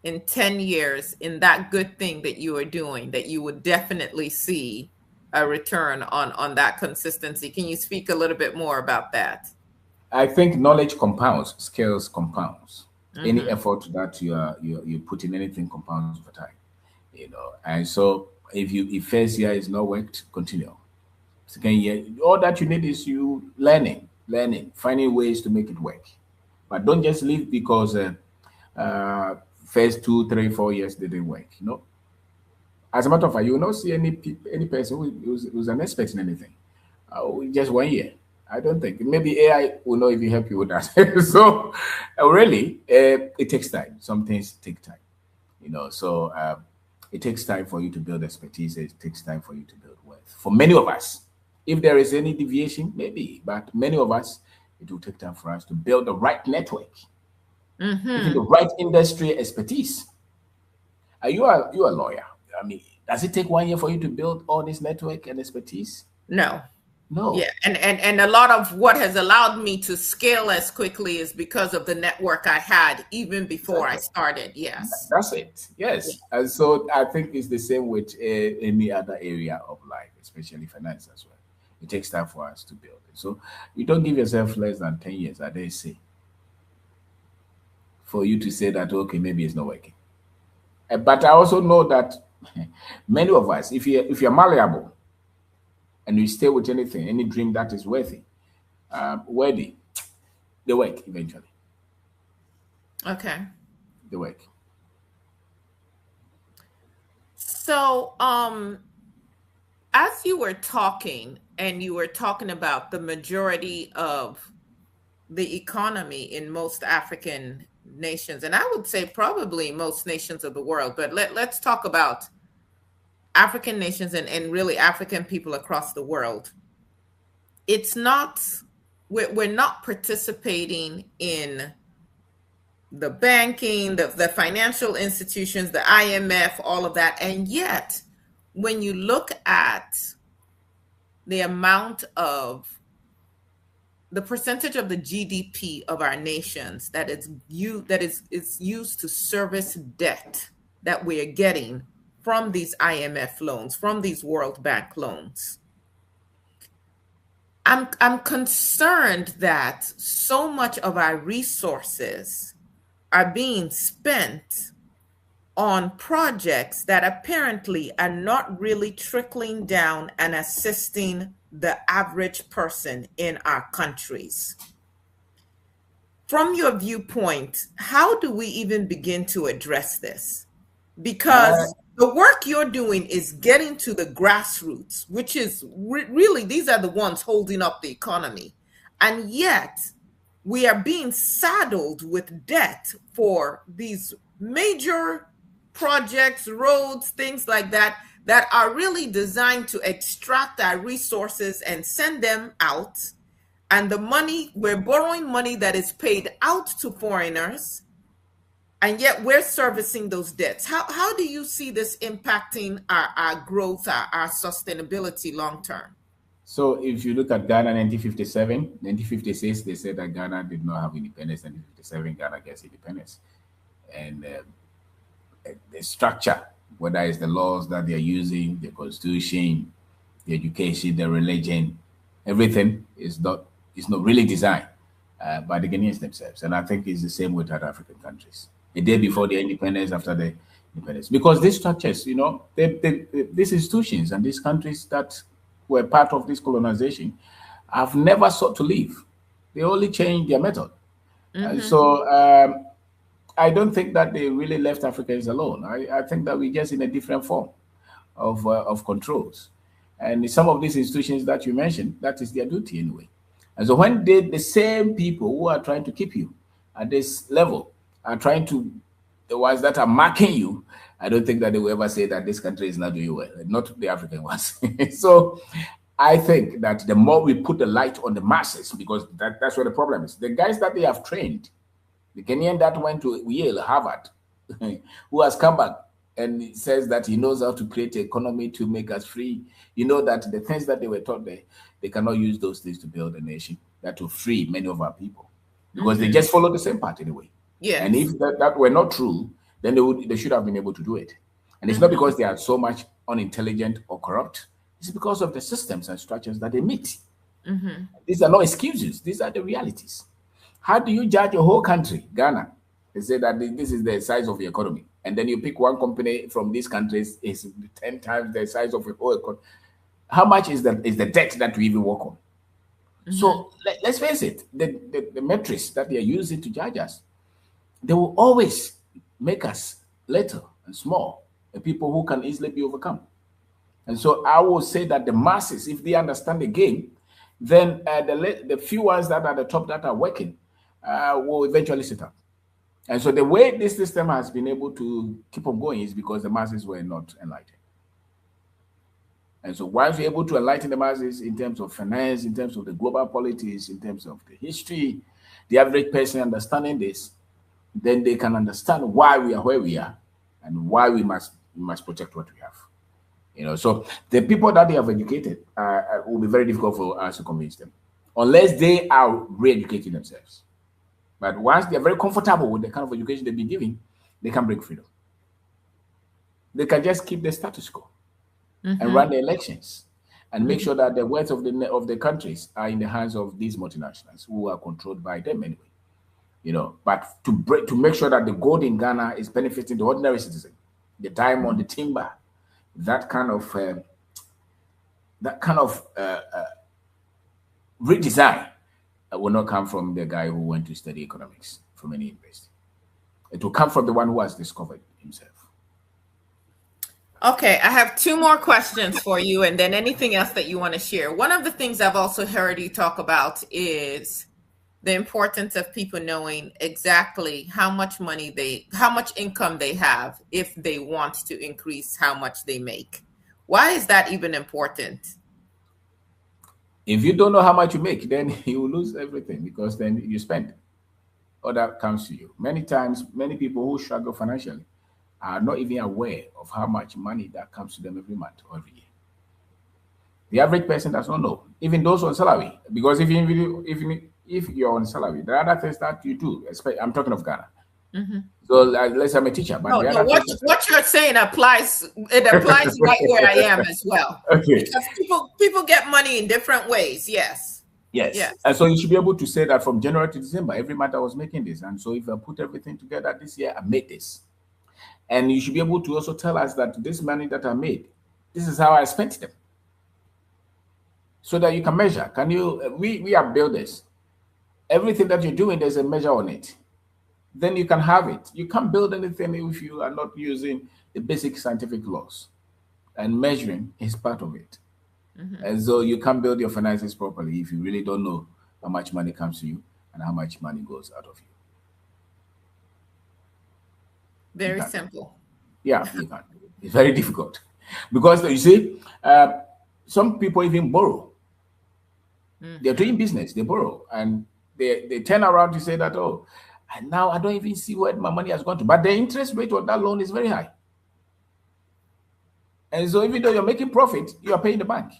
in 10 years in that good thing that you are doing, that you would definitely see a return on that consistency. Can you speak a little bit more about that? I think knowledge compounds, skills compounds. Any Mm-hmm. effort that you put in anything compounds over time. And so if first year is not worked, continue. Second year, all that you need is you learning, finding ways to make it work. But don't just leave because first 2, 3, 4 years didn't work. As a matter of fact, you will not see any person who's an expert in anything. Just 1 year. I don't think. Maybe AI will not even help you with that. So, really, it takes time. Some things take time. So it takes time for you to build expertise. It takes time for you to build wealth. For many of us, if there is any deviation, maybe, but many of us, it will take time for us to build the right network, even the Mm-hmm. right industry expertise. Are you a lawyer? I mean, does it take 1 year for you to build all this network and expertise? No. Yeah. No. And a lot of what has allowed me to scale as quickly is because of the network I had even before I Exactly. started. Yes. That's it. Yeah. Yes. And so I think it's the same with any other area of life, especially finance as well. It takes time for us to build it. So you don't give yourself less than 10 years, I dare say, for you to say that, okay, maybe it's not working. But I also know that many of us, if you're malleable and you stay with anything, any dream that is worthy, they work eventually. Okay. They work. So, as you were talking and you were talking about the majority of the economy in most African nations, and I would say probably most nations of the world, but let's talk about African nations and really African people across the world. It's not, we're not participating in the banking, the financial institutions, the IMF, all of that. And yet, when you look at the amount of the percentage of the GDP of our nations that is used to service debt that we're getting from these IMF loans, from these World Bank loans. I'm concerned that so much of our resources are being spent on projects that apparently are not really trickling down and assisting the average person in our countries. From your viewpoint, how do we even begin to address this? Uh, Because the work you're doing is getting to the grassroots, which is really, these are the ones holding up the economy. And yet, we are being saddled with debt for these major projects, roads, things like that, that are really designed to extract our resources and send them out. And the money, we're borrowing money that is paid out to foreigners, and yet we're servicing those debts. How do you see this impacting our growth, our sustainability long term? so if you look at Ghana 1957, 1956, they said that Ghana did not have independence. 1957, Ghana gets independence. And the structure, whether it's the laws that they're using, the constitution, the education, the religion, everything is not really designed by the Ghanaians themselves. And I think it's the same with other African countries. A day before the independence, after the independence, because these structures, these institutions and these countries that were part of this colonization have never sought to leave. They only changed their method. So I don't think that they really left Africans alone. I think that we're just in a different form of controls. And some of these institutions that you mentioned, that is their duty anyway. And so when the same people who are trying to keep you at this level are trying to, the ones that are marking you, I don't think that they will ever say that this country is not doing well, not the African ones. So I think that the more we put the light on the masses, because that's where the problem is. The guys that they have trained, the Kenyan that went to Yale, Harvard, who has come back and says that he knows how to create an economy to make us free. You know that the things that they were taught there, they cannot use those things to build a nation, that to free many of our people, because they just follow the same path anyway. And Yes. if that were not true, then they should have been able to do it. And it's not because they are so much unintelligent or corrupt. It's because of the systems and structures that they meet. These are not excuses. These are the realities. How do you judge a whole country, Ghana? They say that this is the size of the economy. And then you pick one company from these countries, is 10 times the size of the whole economy. How much is the debt that we even work on? So let's face it, the metrics that they are using to judge us, they will always make us little and small, and people who can easily be overcome. And so I will say that the masses, if they understand the game, then the few ones that are at the top that are working will eventually sit up. And so the way this system has been able to keep on going is because the masses were not enlightened. And so once we're able to enlighten the masses in terms of finance, in terms of the global politics, in terms of the history, the average person understanding this, then they can understand why we are where we are and why we must protect what we have. So the people that they have educated will be very difficult for us to convince them, unless they are re-educating themselves. But once they're very comfortable with the kind of education they've been given, they can break freedom. They can just keep the status quo and run the elections and make sure that the wealth of the countries are in the hands of these multinationals who are controlled by them anyway. But to make sure that the gold in Ghana is benefiting the ordinary citizen, the diamond, the timber, that kind of redesign will not come from the guy who went to study economics from any university. It will come from the one who has discovered himself. Okay, I have two more questions for you, and then anything else that you want to share. One of the things I've also heard you talk about is the importance of people knowing exactly how much income they have if they want to increase how much they make. Why is that even important? If you don't know how much you make, then you will lose everything, because then you spend. Or that comes to you. Many times, many people who struggle financially are not even aware of how much money that comes to them every month or every year. The average person does not know, even those on salary, because if you're on salary, there are other things that you do. I'm talking of Ghana. Mhm. So let's say I'm a teacher, but No, the no. other What things that, what you're saying applies. It applies right where I am as well, okay, because people get money in different ways. Yes, yes, yes. and so you should be able to say that from January to December, every month I was making this, and so if I put everything together this year, I made this, and you should be able to also tell us that this money that I made, this is how I spent them, so that you can measure. Can you? We are builders. Everything that you're doing, there's a measure on it. Then you can have it. You can't build anything if you are not using the basic scientific laws, and measuring is part of it. Hmm. And so you can't build your finances properly if you really don't know how much money comes to you and how much money goes out of you. You Very can't. simple. Yeah, you can't. It's very difficult because you see, some people even borrow. They're Hmm. doing business, they borrow, and they turn around to say that, oh, and now I don't even see where my money has gone to. But the interest rate on that loan is very high. And so even though you're making profit, you are paying the bank.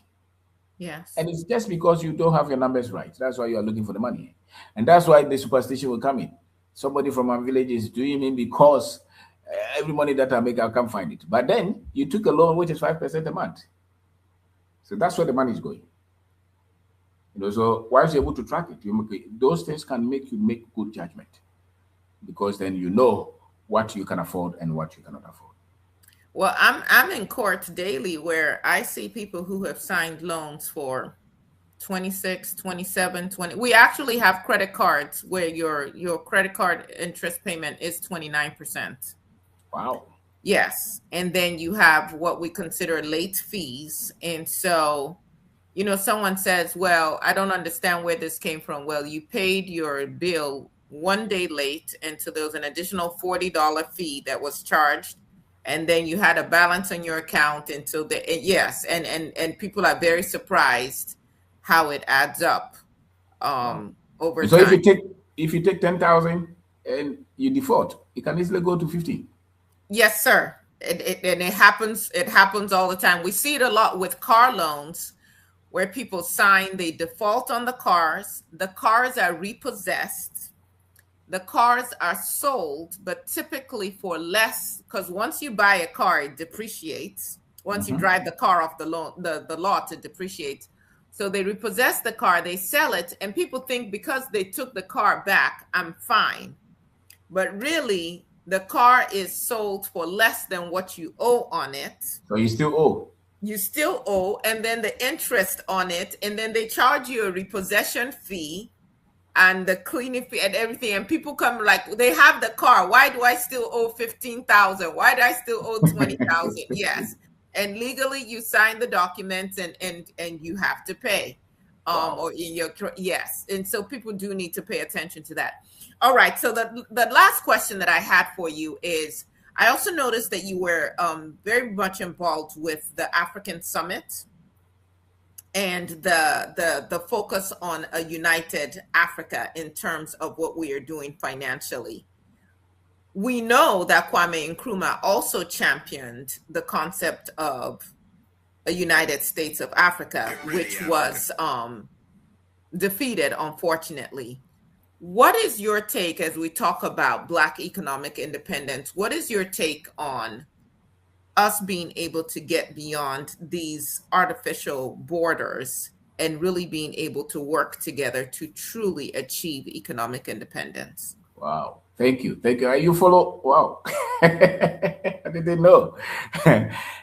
Yes. And it's just because you don't have your numbers right. That's why you are looking for the money. And that's why the superstition will come in. Somebody from our village is doing it because every money that I make, I can't find it. But then you took a loan, which is 5% a month. So that's where the money is going. So once you're able to track it, those things can make you make good judgment because then you know what you can afford and what you cannot afford. Well, I'm in court daily where I see people who have signed loans for 26, 27, 20. We actually have credit cards where your credit card interest payment is 29%. Wow. Yes. And then you have what we consider late fees. And so, someone says, well, I don't understand where this came from. Well, you paid your bill one day late, and so there was an additional $40 fee that was charged. And then you had a balance on your account until yes, and people are very surprised how it adds up Wow. over And so time. if you take 10,000 and you default, it can easily go to 15. Yes, sir. And it happens all the time. We see it a lot with car loans where people sign, they default on the cars are repossessed, the cars are sold, but typically for less, because once you buy a car, it depreciates. Once you Mhm. drive the car off the lot, it depreciates. So they repossess the car, they sell it, and people think because they took the car back, I'm fine. But really, the car is sold for less than what you owe on it. So you still owe. You still owe, and then the interest on it, and then they charge you a repossession fee and the cleaning fee and everything. And people come like, they have the car. Why do I still owe 15,000? Why do I still owe 20,000? Yes. And legally you sign the documents and you have to pay. Wow. Or in your yes. And so people do need to pay attention to that. All right. So the last question that I had for you is, I also noticed that you were very much involved with the African Summit and the focus on a united Africa in terms of what we are doing financially. We know that Kwame Nkrumah also championed the concept of a United States of Africa, which was defeated, unfortunately. What is your take as we talk about Black economic independence? What is your take on us being able to get beyond these artificial borders and really being able to work together to truly achieve economic independence? Wow. Thank you. Thank you. You follow. Wow. I didn't know.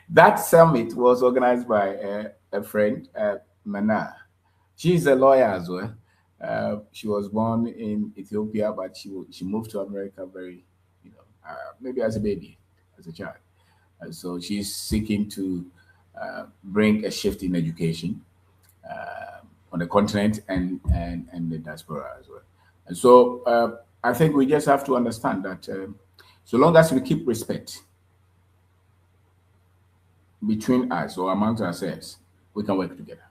That summit was organized by a friend, Mana. She's a lawyer as well. She was born in Ethiopia, but she moved to America maybe as a baby, as a child. And so she's seeking to bring a shift in education on the continent and the diaspora as well. And so I think we just have to understand that so long as we keep respect between us or amongst ourselves, we can work together.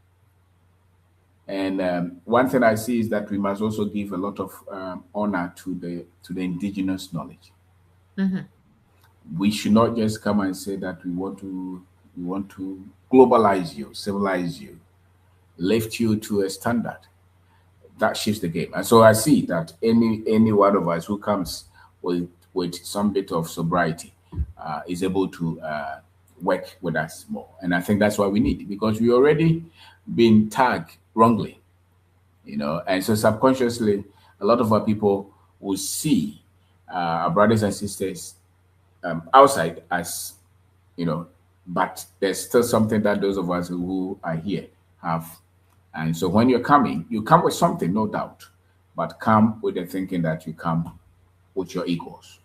And one thing I see is that we must also give a lot of honor to the indigenous knowledge. Mhm. We should not just come and say that we want to globalize you, civilize you, lift you to a standard. That shifts the game. And so I see that any one of us who comes with some bit of sobriety is able to work with us more. And I think that's what we need, because we already been tagged wrongly, and so subconsciously a lot of our people will see our brothers and sisters outside as, you know, but there's still something that those of us who are here have. And so when you're coming, you come with something, no doubt, but come with the thinking that you come with your equals.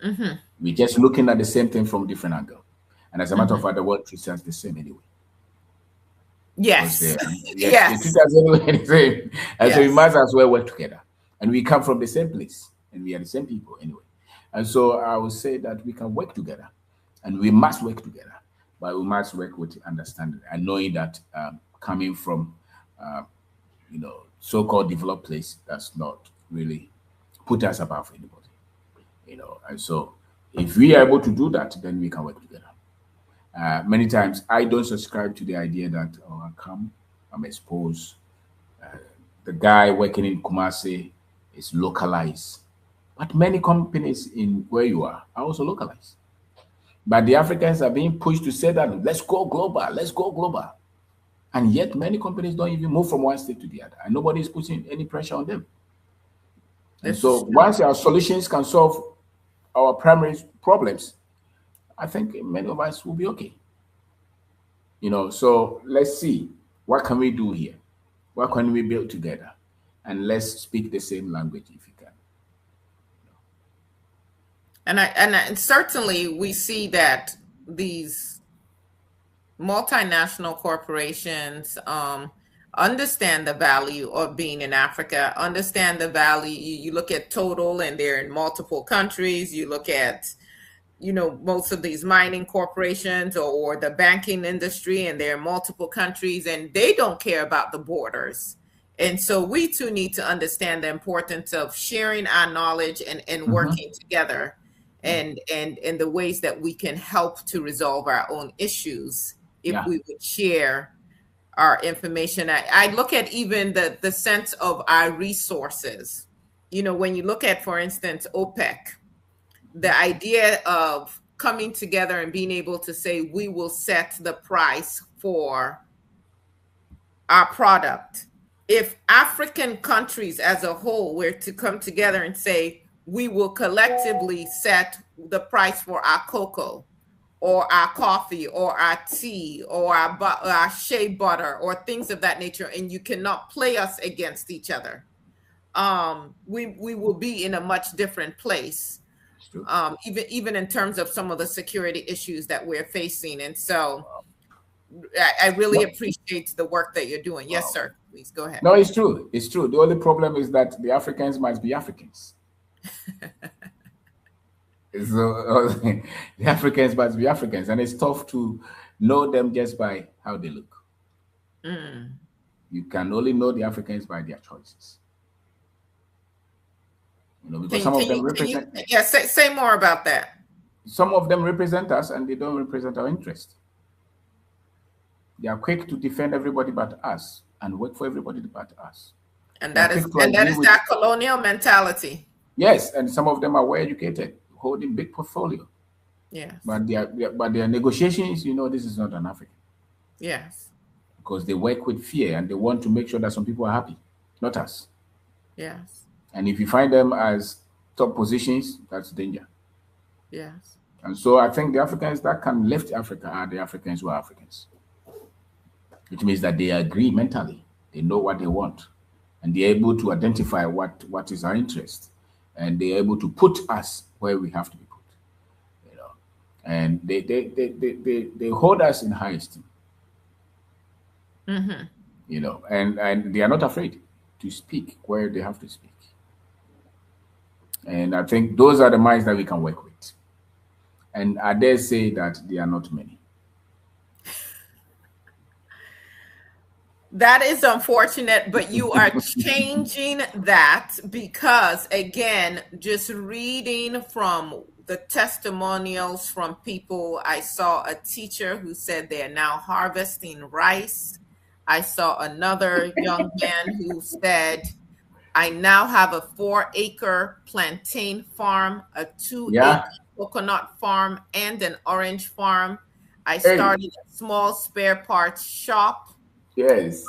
Mm-hmm. We're just looking at the same thing from different angle. And as a matter of Mm-hmm. fact, the world treats us the same anyway. Because Yes. yes, they treat Yes. us anyway the same. And so we Yes. must as well work together. And we come from the same place and we are the same people anyway. And so I would say that we can work together and we must work together, but we must work with understanding and knowing that coming from, uh, so-called developed place does not really put us above anybody. And so if we are able to do that, then we can work together. Many times I don't subscribe to the idea that, oh, I'm exposed. The guy working in Kumasi is localized. But many companies in where you are also localized. But the Africans are being pushed to say that let's go global. And yet many companies don't even move from one state to the other. And nobody is putting any pressure on them. And This is so true. once our solutions can solve our primary problems, I think many of us will be okay. So let's see, what can we do here? What can we build together? And let's speak the same language if you can. And certainly we see that these multinational corporations understand the value of being in Africa, understand the value. You look at Total and they're in multiple countries. You look at, most of these mining corporations or the banking industry, and they're in multiple countries and they don't care about the borders. And so we too need to understand the importance of sharing our knowledge and Mhm. working together and the ways that we can help to resolve our own issues if Yeah, we would share our information. I look at even the sense of our resources. When you look at, for instance, OPEC, the idea of coming together and being able to say we will set the price for our product. If African countries as a whole were to come together and say we will collectively set the price for our cocoa or our coffee or our tea or our shea butter or things of that nature, and you cannot play us against each other, we will be in a much different place, it's true. even in terms of some of the security issues that we're facing. And so I really No, appreciate the work that you're doing. Yes, wow. sir. Please go ahead. No, it's true. It's true. The only problem is that the Africans must be Africans. So the Africans must be Africans, and it's tough to know them just by how they look. Mm. You can only know the Africans by their choices. Because Can you, yeah, say more about that. some of them represent us, and they don't represent our interest. They are quick to defend everybody but us, and work for everybody but us. And They are that is quick to and that agree is with, that colonial mentality. yes, and some of them are well educated, holding big portfolio, Yes. but their negotiations, this is not an African, Yes. because they work with fear and they want to make sure that some people are happy, not us. Yes. And if you find them as top positions, that's danger. Yes. And so I think the Africans that can lift Africa are the Africans who are Africans, which means that they agree mentally, they know what they want, and they're able to identify what is our interest, and they're able to put us where we have to be put, and they hold us in high esteem, Mm-hmm. and they are not afraid to speak where they have to speak. And I think those are the minds that we can work with. And I dare say that they are not many. That is unfortunate, but you are changing that because, again, just reading from the testimonials from people. I saw a teacher who said they are now harvesting rice. I saw another young man who said, I now have a 4-acre plantain farm, a 2-acre Yeah. coconut farm, and an orange farm. I Hey. started a small spare parts shop, Yes.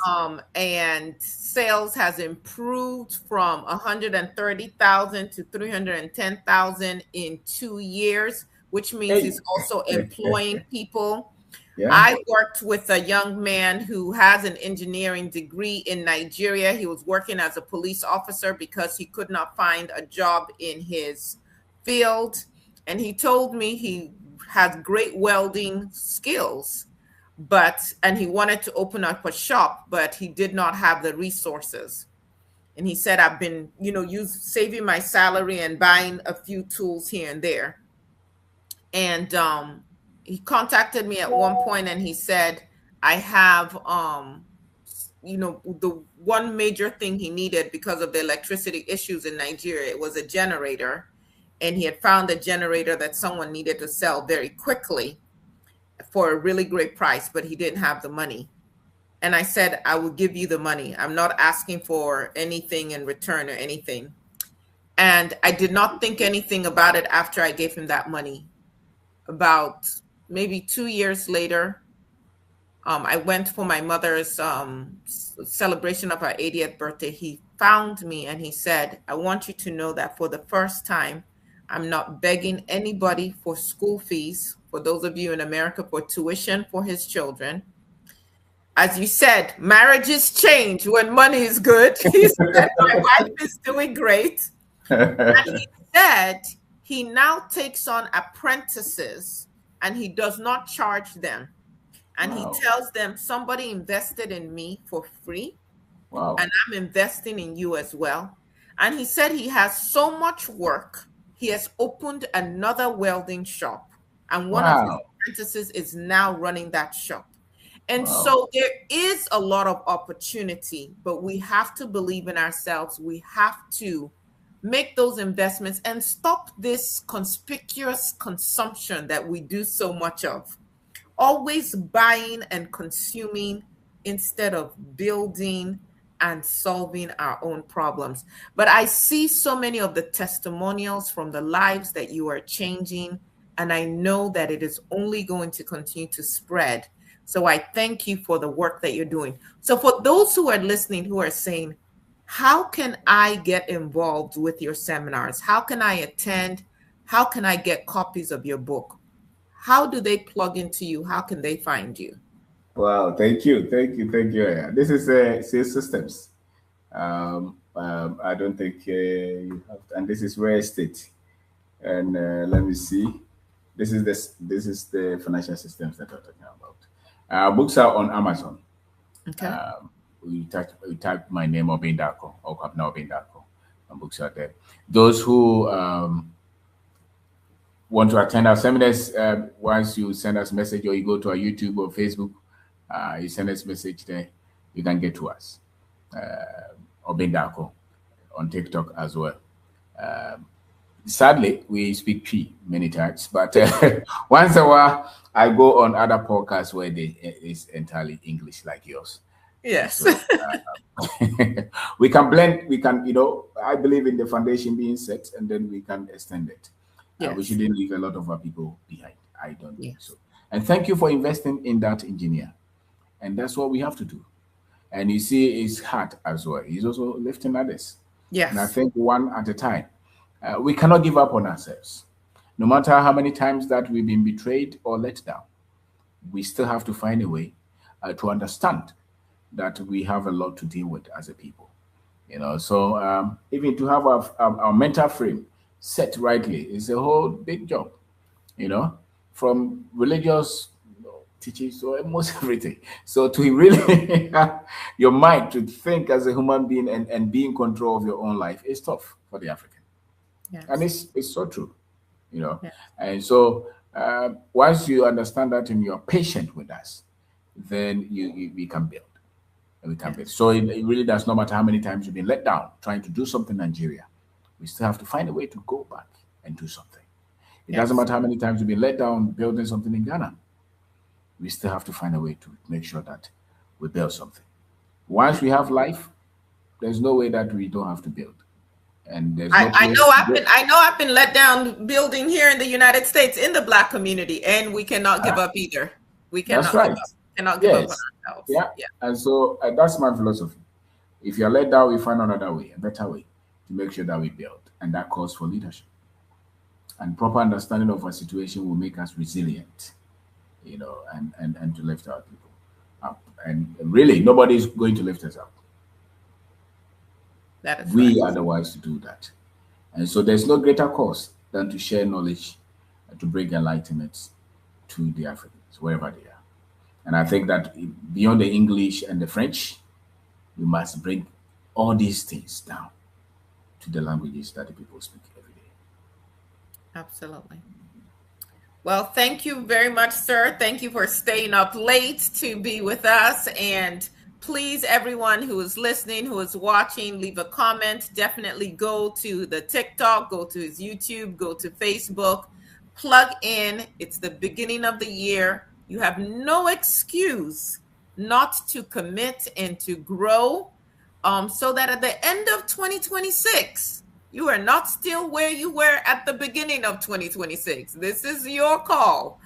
and sales has improved from 130,000 to 310,000 in 2 years, which means Hey. he's also employing people. Yeah. I worked with a young man who has an engineering degree in Nigeria. He was working as a police officer because he could not find a job in his field. And he told me he has great welding skills, and he wanted to open up a shop, but he did not have the resources. And he said, I've been, saving my salary and buying a few tools here and there. And he contacted me at one point and he said, I have the one major thing he needed because of the electricity issues in Nigeria, it was a generator. And he had found a generator that someone needed to sell very quickly for a really great price, but he didn't have the money. And I said, I will give you the money. I'm not asking for anything in return or anything. And I did not think anything about it after I gave him that money. About maybe 2 years later, I went for my mother's celebration of her 80th birthday. He found me and he said, I want you to know that for the first time, I'm not begging anybody for school fees, for those of you in America, for tuition for his children. As you said, marriages change when money is good. He said, my wife is doing great. And he said he now takes on apprentices and he does not charge them. And he Wow. tells them, somebody invested in me for free, Wow. and I'm investing in you as well. And he said he has so much work, he has opened another welding shop. And one of his Wow. apprentices is now running that shop. And Wow. so there is a lot of opportunity, but we have to believe in ourselves. We have to make those investments and stop this conspicuous consumption that we do so much of. Always buying and consuming instead of building and solving our own problems. But I see so many of the testimonials from the lives that you are changing, and I know that it is only going to continue to spread. So I thank you for the work that you're doing. So for those who are listening who are saying, how can I get involved with your seminars? How can I attend? How can I get copies of your book? How do they plug into you? How can they find you? Wow. Thank you. Thank you. Thank you. Yeah. This is sales systems. I don't think you have, and this is real estate. And let me see. This is the financial systems that we're talking about. Books are on Amazon. Okay. We type my name Obindako or Kapna Obindako, and books are there. Those who want to attend our seminars, once you send us a message or you go to our YouTube or Facebook, you send us a message there, you can get to us. Obindako on TikTok as well. Sadly, we speak P many times, but once in a while, I go on other podcasts where it's entirely English like yours. Yes. So we can blend, we can, I believe in the foundation being set and then we can extend it. We Yes. shouldn't leave a lot of our people behind. I don't think so. Yes. And thank you for investing in that engineer. And that's what we have to do. And you see his heart as well. He's also lifting others. And I Yes. think one at a time. We cannot give up on ourselves. No matter how many times that we've been betrayed or let down, we still have to find a way to understand that we have a lot to deal with as a people. So even to have our mental frame set rightly is a whole big job, from religious teachings to almost everything. So to really have your mind to think as a human being and be in control of your own life is tough for the African. And Yes. it's so true, you know. Yes. And so once you understand that and you're patient with us, then we can build. And we can build. Yes. So it really does not matter how many times you've been let down trying to do something in Nigeria. We still have to find a way to go back and do something. It doesn't Yes. matter how many times we've been let down building something in Ghana. We still have to find a way to make sure that we build something. Once we have life, there's no way that we don't have to build. And there's no I place know to I've go. been let down building here in the United States in the Black community, and we cannot give up either. We That's cannot give right. up. Cannot give up on Yes. ourselves. Yeah. Yeah, And so that's my philosophy. If you're let down, we find another way, a better way to make sure that we build. And that calls for leadership. And proper understanding of our situation will make us resilient, and to lift our people up. And really, nobody is going to lift us up. that is We right. are the ones to do that. And so there's no greater cause than to share knowledge and to bring enlightenment to the Africans, wherever they are. And I think that beyond the English and the French, we must bring all these things down to the languages that the people speak every day. Absolutely. Well, thank you very much, sir. Thank you for staying up late to be with us. And please, everyone who is listening, who is watching, leave a comment. Definitely go to the TikTok, go to his YouTube, go to Facebook, plug in. It's the beginning of the year. You have no excuse not to commit and to grow, so that at the end of 2026, you are not still where you were at the beginning of 2026. This is your call,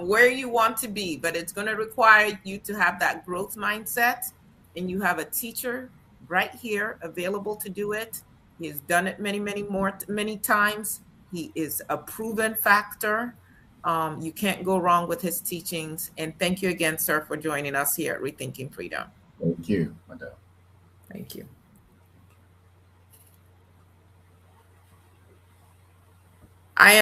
where you want to be, but it's going to require you to have that growth mindset. And you have a teacher right here available to do it. He has done it many times. He is a proven factor. You can't go wrong with his teachings. And thank you again, sir, for joining us here at Rethinking Freedom. Thank you, Madam. Thank you.